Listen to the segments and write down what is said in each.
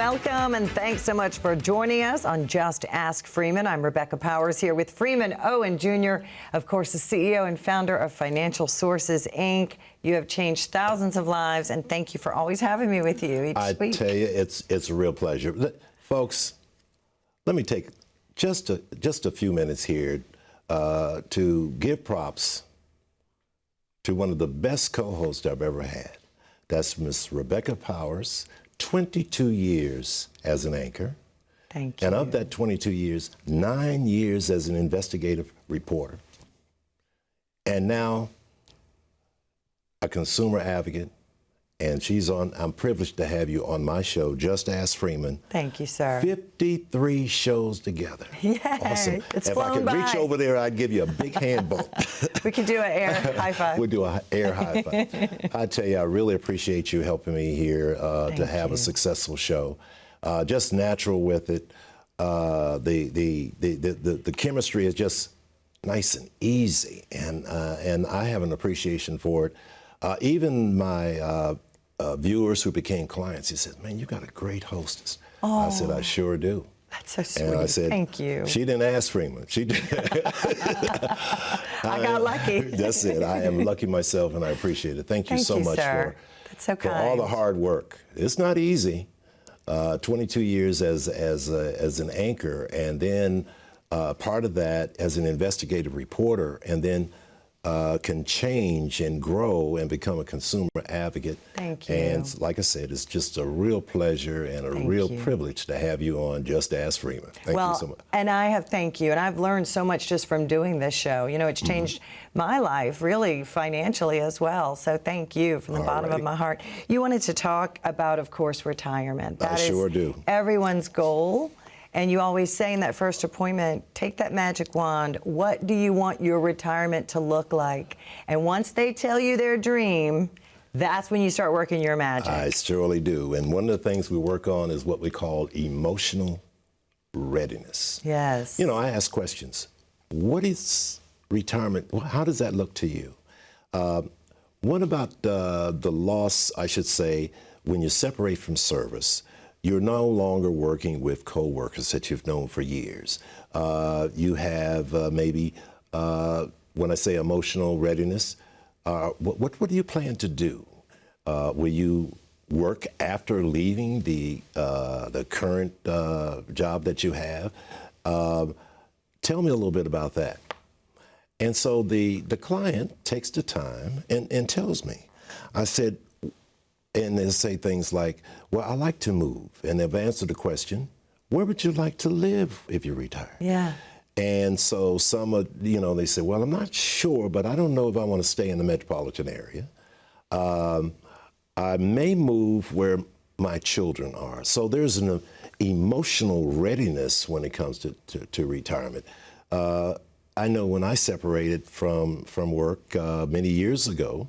welcome, and thanks so much for joining us on Just Ask Freeman. I'm Rebecca Powers here with Freeman Owen Jr., of course, the CEO and founder of Financial Sources, Inc. You have changed thousands of lives, and thank you for always having me with you each week. I tell you, it's a real pleasure. Folks, let me take just a few minutes here to give props to one of the best co-hosts I've ever had. That's Miss Rebecca Powers, 22 years as an anchor. Thank you. And of that 22 years, 9 years as an investigative reporter. And now a consumer advocate. And I'm privileged to have you on my show, Just Ask Freeman. Thank you, sir. 53 shows together. Yay, awesome. It's if flown I could by. reach over there, I'd give you a big hand bump. We could do an air high five. We'll do an air high five. I tell you, I really appreciate you helping me here to have a successful show. Just natural with it. The chemistry is just nice and easy, and I have an appreciation for it. Even my viewers who became clients, he said, "Man, you got a great hostess." Oh, I said, "I sure do." That's so sweet. And I said, "Thank you." She didn't ask Freeman. She did. I got lucky. That's it. I am lucky myself, and I appreciate it. Thank you so much sir. That's so for kind. all the hard work. It's not easy. 22 years as an anchor, and then part of that as an investigative reporter, and then can change and grow and become a consumer advocate. Thank you. And like I said, it's just a real pleasure and a real privilege to have you on Just Ask Freeman. Thank you so much. And thank you. And I've learned so much just from doing this show. You know, it's changed my life, really, financially as well. So thank you from the bottom of my heart. You wanted to talk about, of course, retirement. That is sure do. Everyone's goal. And you always say in that first appointment, take that magic wand. What do you want your retirement to look like? And once they tell you their dream, that's when you start working your magic. I surely do. And one of the things we work on is what we call emotional readiness. Yes. You know, I ask questions. What is retirement? How does that look to you? What about the loss, I should say, when you separate from service? You're no longer working with coworkers that you've known for years. You have maybe, when I say emotional readiness, what do you plan to do? Will you work after leaving the current job that you have? Tell me a little bit about that. And so the client takes the time and tells me. I said, and they'll say things like, well, I like to move. And they've answered the question, where would you like to live if you retire? Yeah. And so some are, you know, they say, well, I'm not sure, but I don't know if I want to stay in the metropolitan area. I may move where my children are. So there's an emotional readiness when it comes to retirement. I know when I separated from work many years ago,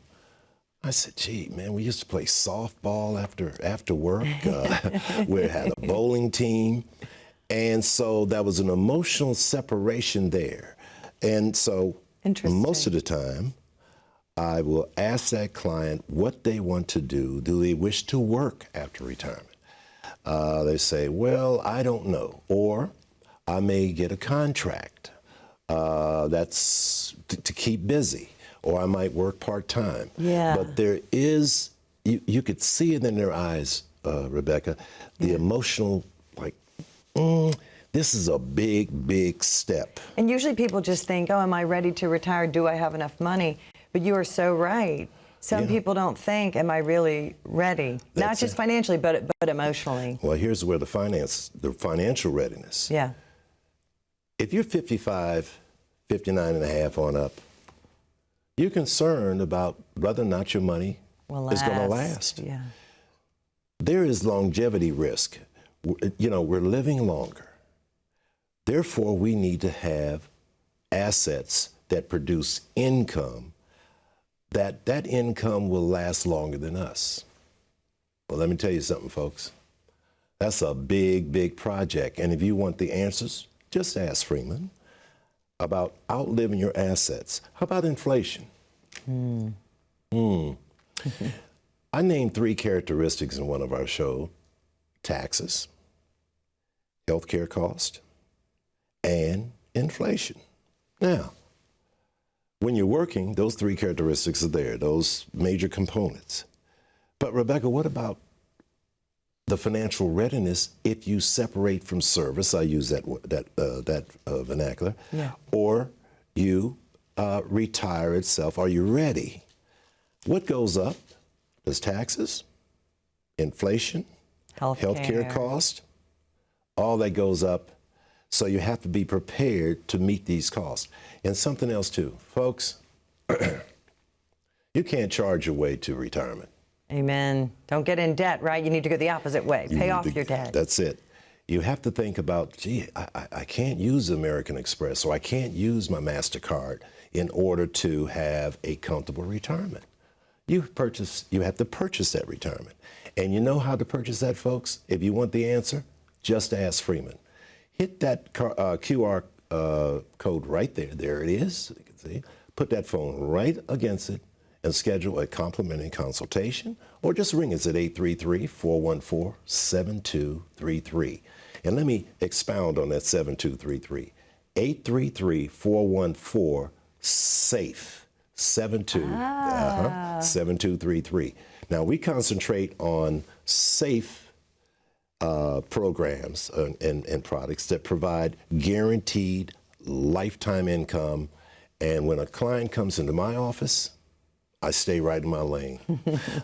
I said, gee, man, we used to play softball after work. We had a bowling team. And so that was an emotional separation there. And so most of the time, I will ask that client what they want to do. Do they wish to work after retirement? They say, well, I don't know. Or I may get a contract that's to keep busy. Or I might work part-time. Yeah. But there is, you could see it in their eyes, Rebecca, the emotional, like, this is a big, big step. And usually people just think, oh, am I ready to retire? Do I have enough money? But you are so right. Some people don't think, am I really ready? Not just financially, but emotionally. Well, here's where the financial readiness. Yeah. If you're 55, 59 and a half on up, you're concerned about whether or not your money is going to last. Yeah. There is longevity risk. You know, we're living longer. Therefore, we need to have assets that produce income, that income will last longer than us. Well, let me tell you something, folks. That's a big, big project. And if you want the answers, just ask Freeman about outliving your assets. How about inflation? I named 3 characteristics in one of our shows taxes, healthcare cost, and inflation. Now, when you're working, those three characteristics are there, those major components. But Rebecca, what about the financial readiness if you separate from service? I use that vernacular. Yeah. Or you retire itself. Are you ready? What goes up? There's taxes, inflation, healthcare cost, all that goes up. So you have to be prepared to meet these costs. And something else too, folks, you can't charge your way to retirement. Amen. Don't get in debt, right? You need to go the opposite way. Pay off your debt. That's it. You have to think about, gee, I can't use American Express, or I can't use my MasterCard in order to have a comfortable retirement. You have to purchase that retirement. And you know how to purchase that, folks? If you want the answer, just ask Freeman. Hit that QR code right there. There it is. You can see. Put that phone right against it and schedule a complimentary consultation, or just ring us at 833-414-7233. And let me expound on that 7233. 833-414-SAFE. 7233. Now, we concentrate on safe programs and products that provide guaranteed lifetime income. And when a client comes into my office, I stay right in my lane.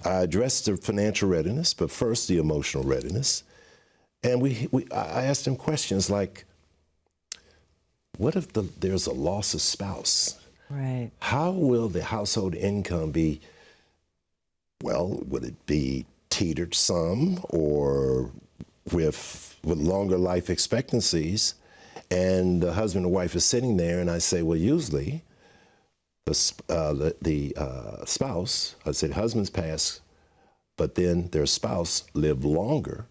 I address the financial readiness, but first the emotional readiness. And I asked them questions like, what if there's a loss of spouse? Right. How will the household income be? Well, would it be teetered some, or with longer life expectancies? And the husband and wife is sitting there, and I say, well, usually the spouse, I said, husbands pass, but then their spouse live longer.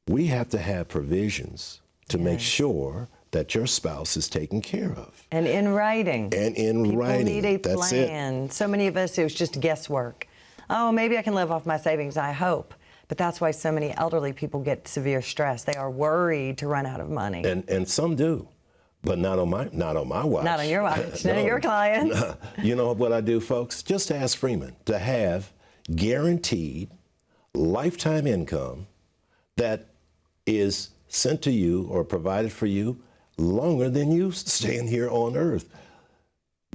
We have to have provisions to make sure that your spouse is taken care of. And in writing. And in writing. People need a That's plan. it. So many of us, it was just guesswork. Oh, maybe I can live off my savings, I hope. But that's why so many elderly people get severe stress. They are worried to run out of money. And some do, but not on my watch. Not on your watch, none of your clients. You know what I do, folks? Just ask Freeman to have guaranteed lifetime income that is sent to you or provided for you longer than you staying here on earth.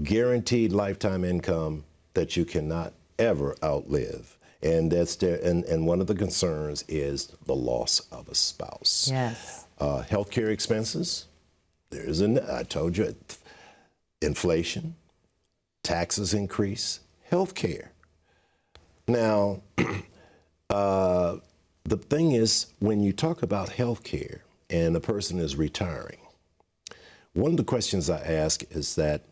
Guaranteed lifetime income that you cannot ever outlive. And that's there. And one of the concerns is the loss of a spouse. Yes. Healthcare expenses. I told you, inflation, taxes increase, healthcare. Now, the thing is, when you talk about healthcare and a person is retiring, one of the questions I ask is that,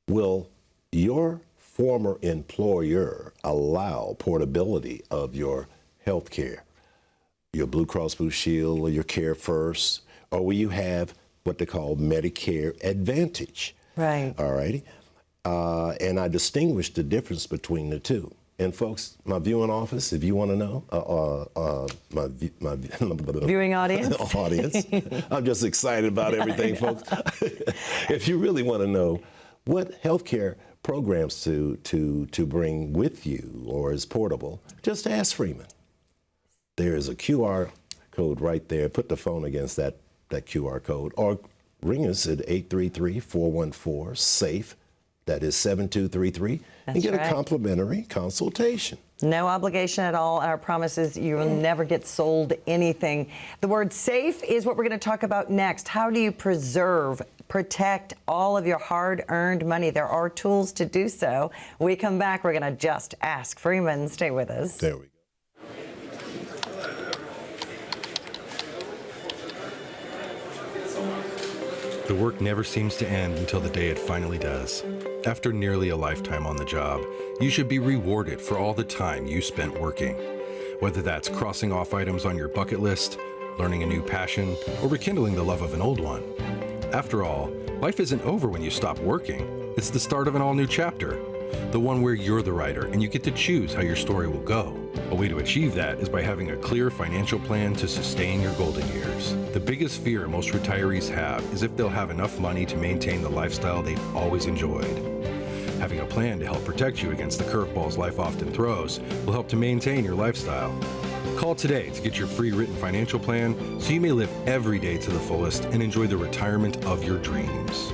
will your former employer allow portability of your health care, your Blue Cross Blue Shield or your Care First, or will you have what they call Medicare Advantage? Right. All righty. And I distinguish the difference between the two. And folks, my viewing office, if you want to know, my Viewing audience. audience, I'm just excited about everything, folks. If you really want to know what healthcare programs to bring with you or is portable, just ask Freeman. There is a QR code right there. Put the phone against that QR code, or ring us at 833-414-SAFE. That is 7233, and get a complimentary consultation. No obligation at all. Our promise is you will never get sold anything. The word safe is what we're going to talk about next. How do you protect all of your hard-earned money? There are tools to do so. When we come back, we're going to just ask Freeman. Stay with us. There we go. The work never seems to end until the day it finally does. After nearly a lifetime on the job, you should be rewarded for all the time you spent working. Whether that's crossing off items on your bucket list, learning a new passion, or rekindling the love of an old one. After all, life isn't over when you stop working. It's the start of an all-new chapter. the one where you're the writer and you get to choose how your story will go. A way to achieve that is by having a clear financial plan to sustain your golden years. The biggest fear most retirees have is if they'll have enough money to maintain the lifestyle they've always enjoyed. Having a plan to help protect you against the curveballs life often throws will help to maintain your lifestyle. Call today to get your free written financial plan so you may live every day to the fullest and enjoy the retirement of your dreams.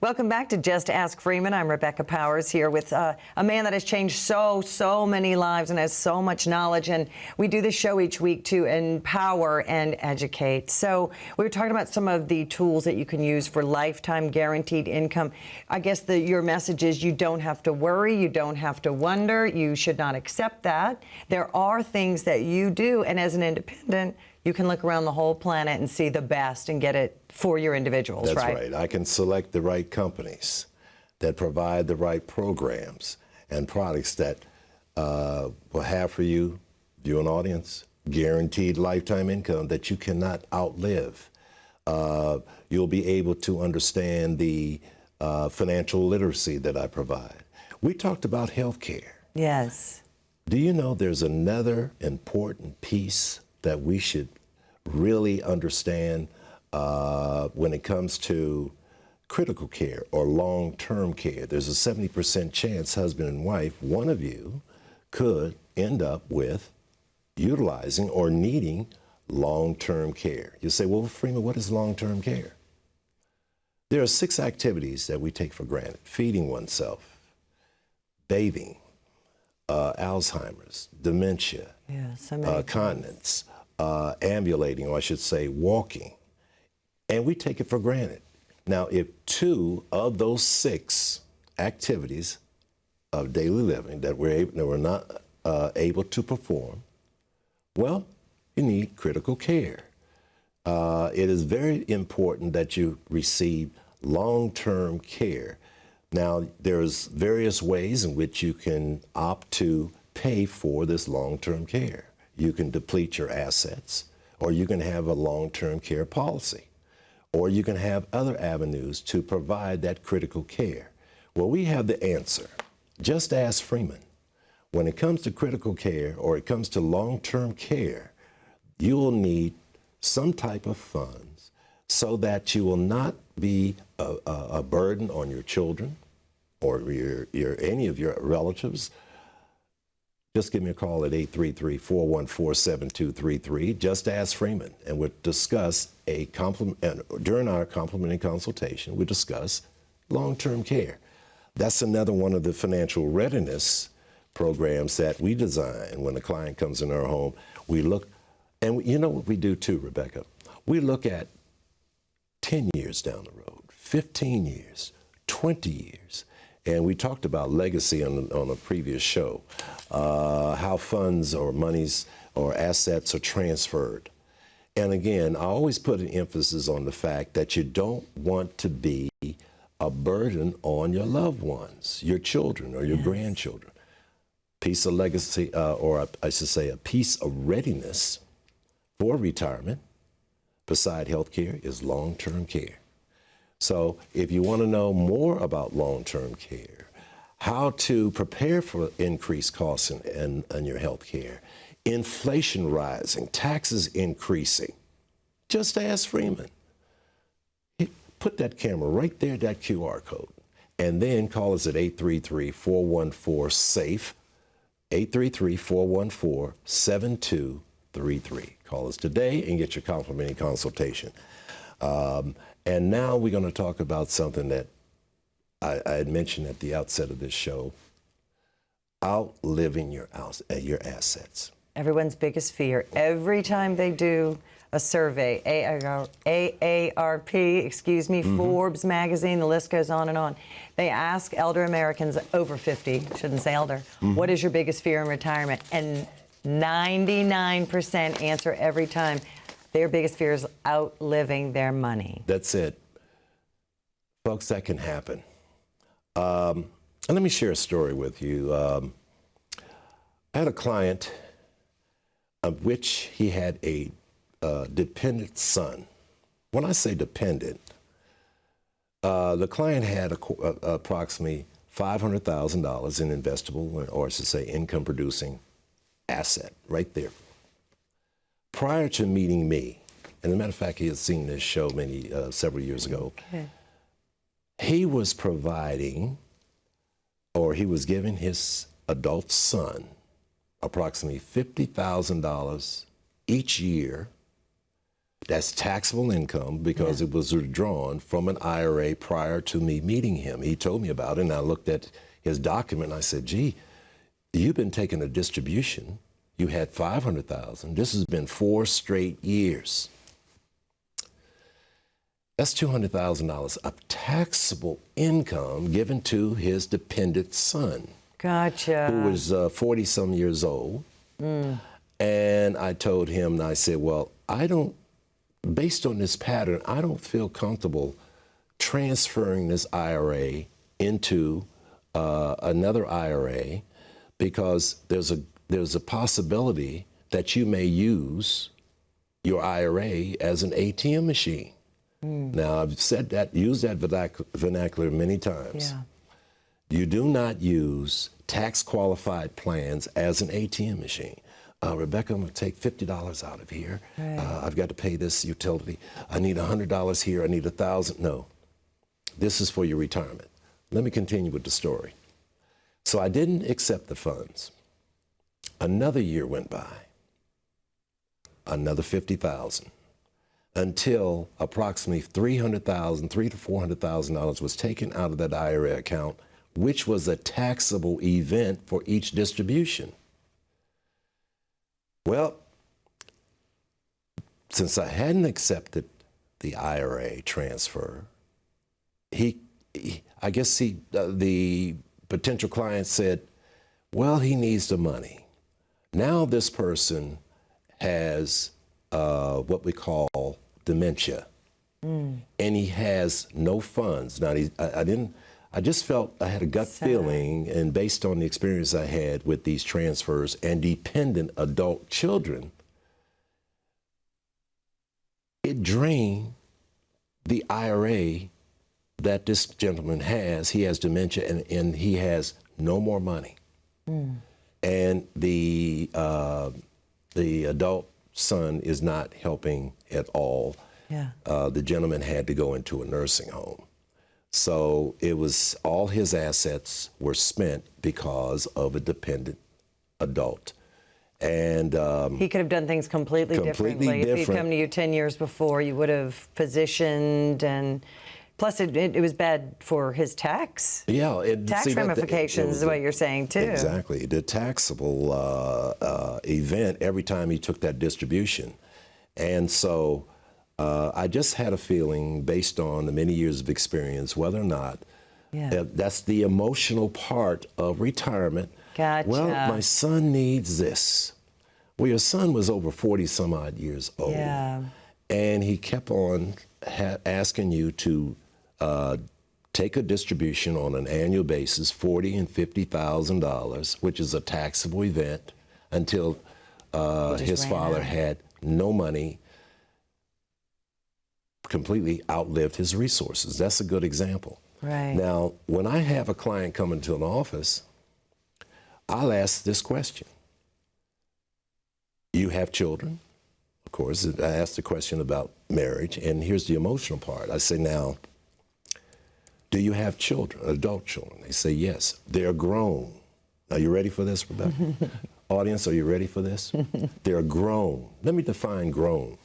Welcome back to Just Ask Freeman. I'm Rebecca Powers here with a man that has changed so many lives and has so much knowledge. And we do this show each week to empower and educate. So we were talking about some of the tools that you can use for lifetime guaranteed income. I guess your message is you don't have to worry. You don't have to wonder. You should not accept that. There are things that you do. And as an independent, you can look around the whole planet and see the best and get it for your individuals, That's right? right. I can select the right companies that provide the right programs and products that will have for you, viewing audience, guaranteed lifetime income that you cannot outlive. You'll be able to understand the financial literacy that I provide. We talked about healthcare. Yes. Do you know there's another important piece that we should really understand when it comes to critical care or long-term care? There's a 70% chance, husband and wife, one of you could end up with utilizing or needing long-term care. You say, well, Freeman, what is long-term care? There are 6 activities that we take for granted: feeding oneself, bathing, Alzheimer's, dementia, continence, ambulating, or I should say walking. And we take it for granted. Now, if 2 of those 6 activities of daily living that we're not able to perform, well, you need critical care. It is very important that you receive long-term care. Now, there's various ways in which you can opt to pay for this long-term care. You can deplete your assets, or you can have a long-term care policy, or you can have other avenues to provide that critical care. Well, we have the answer. Just ask Freeman. When it comes to critical care or it comes to long-term care, you will need some type of funds so that you will not be a burden on your children or any of your relatives. Just give me a call at 833-414-7233. Just ask Freeman, and we'll discuss during our complimentary consultation, we discuss long-term care. That's another one of the financial readiness programs that we design. When a client comes in our home, we look, and you know what we do too, Rebecca? We look at 10 years down the road, 15 years, 20 years. And we talked about legacy on a previous show, how funds or monies or assets are transferred. And again, I always put an emphasis on the fact that you don't want to be a burden on your loved ones, your children or your grandchildren. Piece of legacy, or I should say a piece of readiness for retirement, beside healthcare, is long-term care. So if you want to know more about long-term care, how to prepare for increased costs in your health care, inflation rising, taxes increasing, just ask Freeman. Put that camera right there, that QR code, and then call us at 833-414-SAFE, 833-414-7233. Call us today and get your complimentary consultation. And now we're going to talk about something that I had mentioned at the outset of this show: outliving your assets. Everyone's biggest fear. Every time they do a survey, AARP, Forbes magazine, the list goes on and on. They ask elder Americans over 50, shouldn't say elder, what is your biggest fear in retirement? And 99% answer every time their biggest fear is outliving their money. That's it. Folks, that can happen. And let me share a story with you. I had a client of which he had a dependent son. When I say dependent, The client had approximately $500,000 in investable, or I should say income-producing asset right there. Prior to meeting me, and as a matter of fact, he had seen this show several years ago, Okay. he was providing, or he was giving his adult son approximately $50,000 each year. That's taxable income because it was withdrawn from an IRA prior to me meeting him. He told me about it, and I looked at his document, and I said, gee, you've been taking a distribution. You had $500,000. This has been 4 straight years. That's $200,000 of taxable income given to his dependent son, Gotcha. who was 40-some years old. And I told him, and I said, well, based on this pattern, I don't feel comfortable transferring this IRA into another IRA because there's a possibility that you may use your IRA as an ATM machine. Now, I've used that vernacular many times. Yeah. You do not use tax-qualified plans as an ATM machine. Rebecca, I'm going to take $50 out of here. Right. I've got to pay this utility. I need $100 here. I need $1,000. No, this is for your retirement. Let me continue with the story. So I didn't accept the funds. Another year went by, another $50,000, until approximately $300,000 to $400,000 was taken out of that IRA account, which was a taxable event for each distribution. Well, since I hadn't accepted the IRA transfer, the potential client said, well, he needs the money. Now this person has what we call dementia, and he has no funds. Now, I just felt I had a gut feeling, and based on the experience I had with these transfers and dependent adult children, it drained the IRA that this gentleman has. He has dementia, and he has no more money. And the adult son is not helping at all. Yeah. The gentleman had to go into a nursing home. So it was all his assets were spent because of a dependent adult. And He could have done things completely differently. If he'd come to you 10 years before, you would have positioned, and plus it was bad for his tax. Yeah, Tax ramifications is what you're saying too. Exactly, the taxable event every time he took that distribution. And so I just had a feeling, based on the many years of experience, whether or not that's the emotional part of retirement. Gotcha. Well, my son needs this. Well, your son was over 40-some odd years old. Yeah. And he kept on asking you to take a distribution on an annual basis, $40,000 and $50,000, which is a taxable event, until his father had no money, completely outlived his resources. That's a good example. Right. Now, when I have a client come into an office, I'll ask this question. You have children? Of course, I ask the question about marriage, and here's the emotional part. I say, now, do you have children, adult children? They say, yes. They're grown. Are you ready for this, Rebecca? Audience, are you ready for this? They're grown. Let me define grown.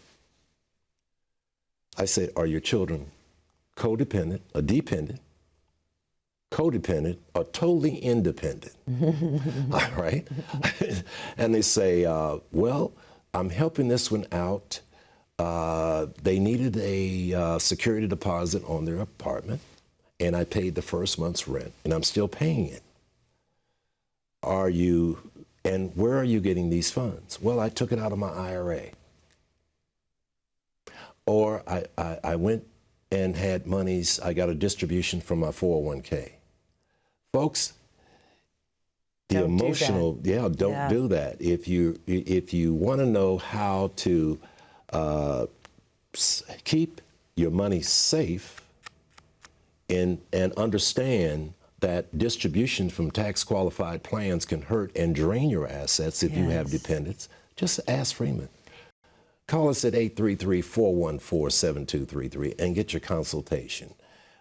I say, are your children codependent, or dependent, codependent, or totally independent? All right? And they say, well, I'm helping this one out. They needed a security deposit on their apartment, and I paid the first month's rent, and I'm still paying it. And where are you getting these funds? Well, I took it out of my IRA. Or I went and had monies, I got a distribution from my 401k. Folks, the emotional, don't do that. If you want to know how to keep your money safe, and understand that distribution from tax qualified plans can hurt and drain your assets if you have dependents, just ask Freeman. Call us at 833-414-7233 and get your consultation.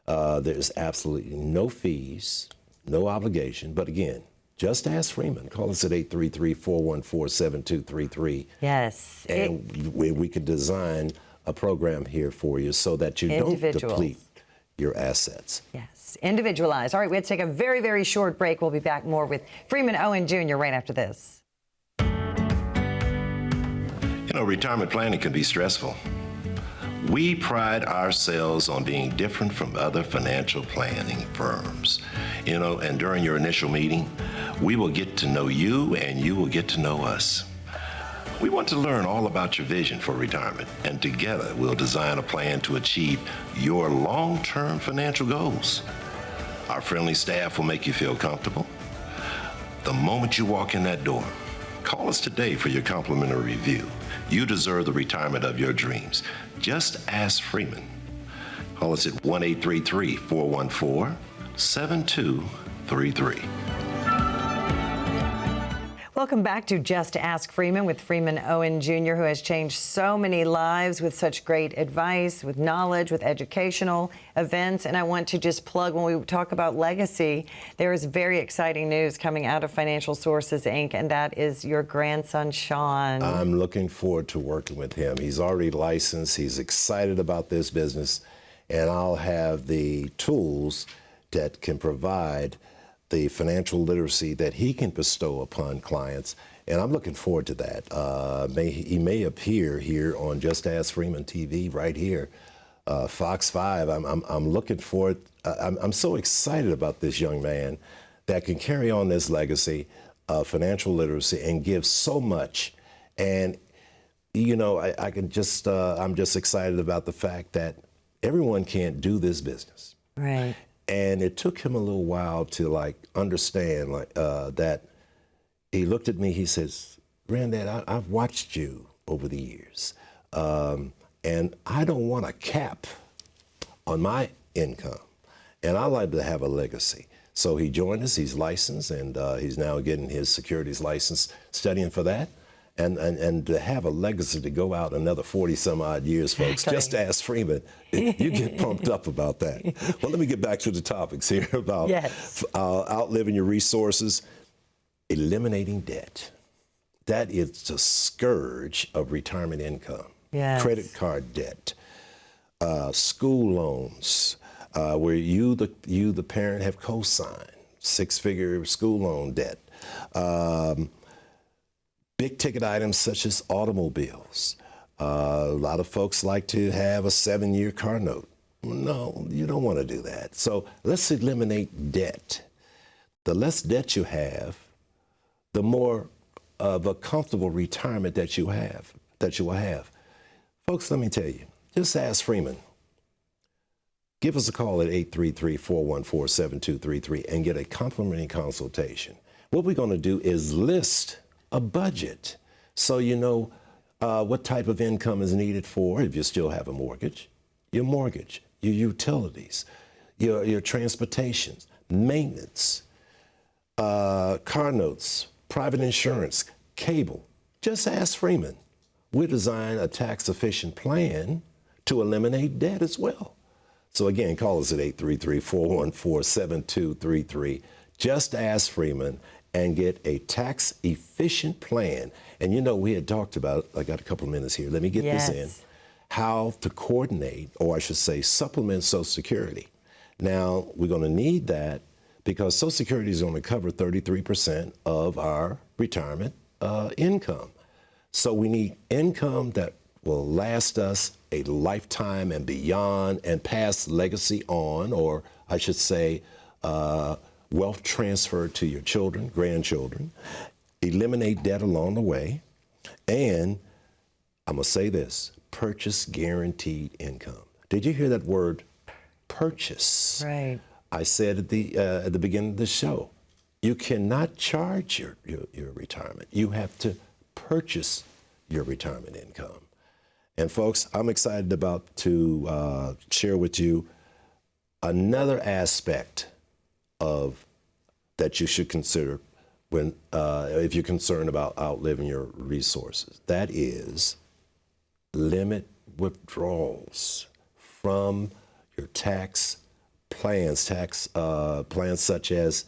There's absolutely no fees, no obligation, but again, just ask Freeman. Call us at 833-414-7233. Yes. And we could design a program here for you so that you don't deplete your assets. Yes, individualized. All right, we have to take a very, very short break. We'll be back more with Freeman Owen Jr. right after this. You know, retirement planning can be stressful. We pride ourselves on being different from other financial planning firms. You know, and during your initial meeting, we will get to know you and you will get to know us. We want to learn all about your vision for retirement, and together we'll design a plan to achieve your long-term financial goals. Our friendly staff will make you feel comfortable. The moment you walk in that door, call us today for your complimentary review. You deserve the retirement of your dreams. Just ask Freeman. Call us at 1-833-414-7233. Welcome back to Just Ask Freeman with Freeman Owen Jr., who has changed so many lives with such great advice, with knowledge, with educational events. And I want to just plug, when we talk about legacy, there is very exciting news coming out of Financial Sources, Inc., and that is your grandson, Sean. I'm looking forward to working with him. He's already licensed. He's excited about this business, and I'll have the tools that can provide the financial literacy that he can bestow upon clients, and I'm looking forward to that. He may appear here on Just Ask Freeman TV right here, Fox 5. I'm looking forward. I'm so excited about this young man that can carry on this legacy of financial literacy and give so much. And you know, I can just I'm just excited about the fact that everyone can't do this business. Right. And it took him a little while to understand that. He looked at me, he says, "Granddad, I've watched you over the years, and I don't want a cap on my income, and I like to have a legacy." So he joined us, he's licensed, and he's now getting his securities license, studying for that. And to have a legacy to go out another 40 some odd years, folks, just ask Freeman. You get pumped up about that. Well, let me get back to the topics here about outliving your resources, eliminating debt. That is the scourge of retirement income. Yes. Credit card debt, school loans, where you the parent have co-signed, 6-figure school loan debt. Big ticket items such as automobiles. A lot of folks like to have a 7-year car note. No, you don't want to do that. So let's eliminate debt. The less debt you have, the more of a comfortable retirement that you will have. Folks, let me tell you, just ask Freeman. Give us a call at 833-414-7233 and get a complimentary consultation. What we're going to do is list a budget so you know what type of income is needed for, if you still have a mortgage, your utilities, your transportation, maintenance, car notes, private insurance, cable. Just ask Freeman. We design a tax-efficient plan to eliminate debt as well. So again, call us at 833-414-7233. Just ask Freeman and get a tax-efficient plan. And you know, we had talked about, I got a couple of minutes here, let me get this in, how to coordinate, or I should say supplement Social Security. Now, we're gonna need that because Social Security is gonna cover 33% of our retirement income. So we need income that will last us a lifetime and beyond, and pass legacy on, or I should say, wealth transfer to your children, grandchildren, eliminate debt along the way, and I'm gonna say this, purchase guaranteed income. Did you hear that word, purchase? Right. I said at the beginning of the show, you cannot charge your retirement. You have to purchase your retirement income. And folks, I'm excited to share with you Another aspect of that you should consider when if you're concerned about outliving your resources, that is limit withdrawals from your tax plans, plans such as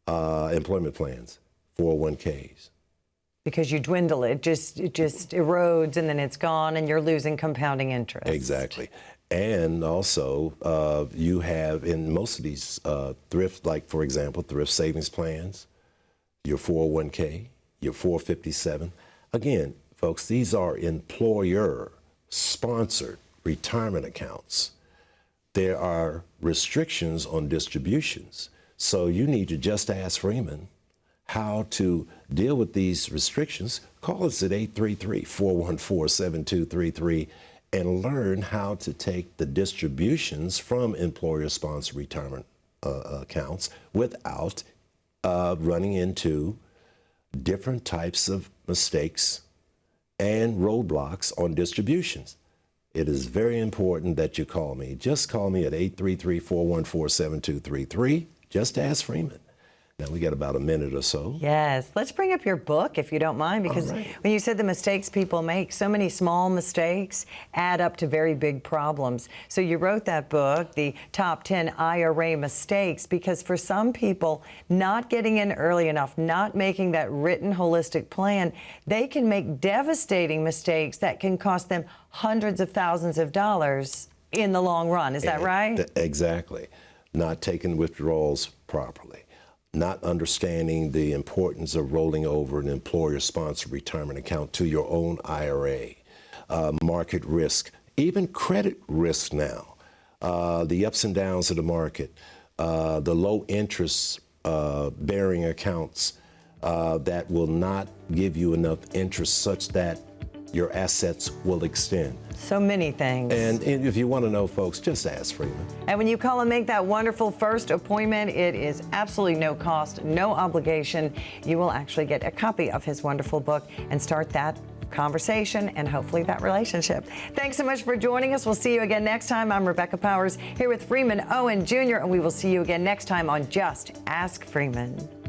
employment plans, 401ks. Because you dwindle it just erodes and then it's gone and you're losing compounding interest. Exactly. And also, you have in most of these thrift, like for example, thrift savings plans, your 401k, your 457. Again, folks, these are employer-sponsored retirement accounts. There are restrictions on distributions. So you need to just ask Freeman how to deal with these restrictions. Call us at 833-414-7233 and learn how to take the distributions from employer-sponsored retirement accounts without running into different types of mistakes and roadblocks on distributions. It is very important that you call me. Just call me at 833-414-7233. Just ask Freeman. Now, we got about a minute or so. Yes. Let's bring up your book, if you don't mind, because when you said the mistakes people make, so many small mistakes add up to very big problems. So you wrote that book, The Top 10 IRA Mistakes, because for some people, not getting in early enough, not making that written holistic plan, they can make devastating mistakes that can cost them hundreds of thousands of dollars in the long run. Is that right? Exactly. Not taking withdrawals properly. Not understanding the importance of rolling over an employer-sponsored retirement account to your own IRA, market risk, even credit risk now, the ups and downs of the market, the low interest bearing accounts that will not give you enough interest such that your assets will extend. So many things. And if you want to know, folks, just ask Freeman. And when you call and make that wonderful first appointment, it is absolutely no cost, no obligation. You will actually get a copy of his wonderful book and start that conversation and hopefully that relationship. Thanks so much for joining us. We'll see you again next time. I'm Rebecca Powers here with Freeman Owen Jr., and we will see you again next time on Just Ask Freeman.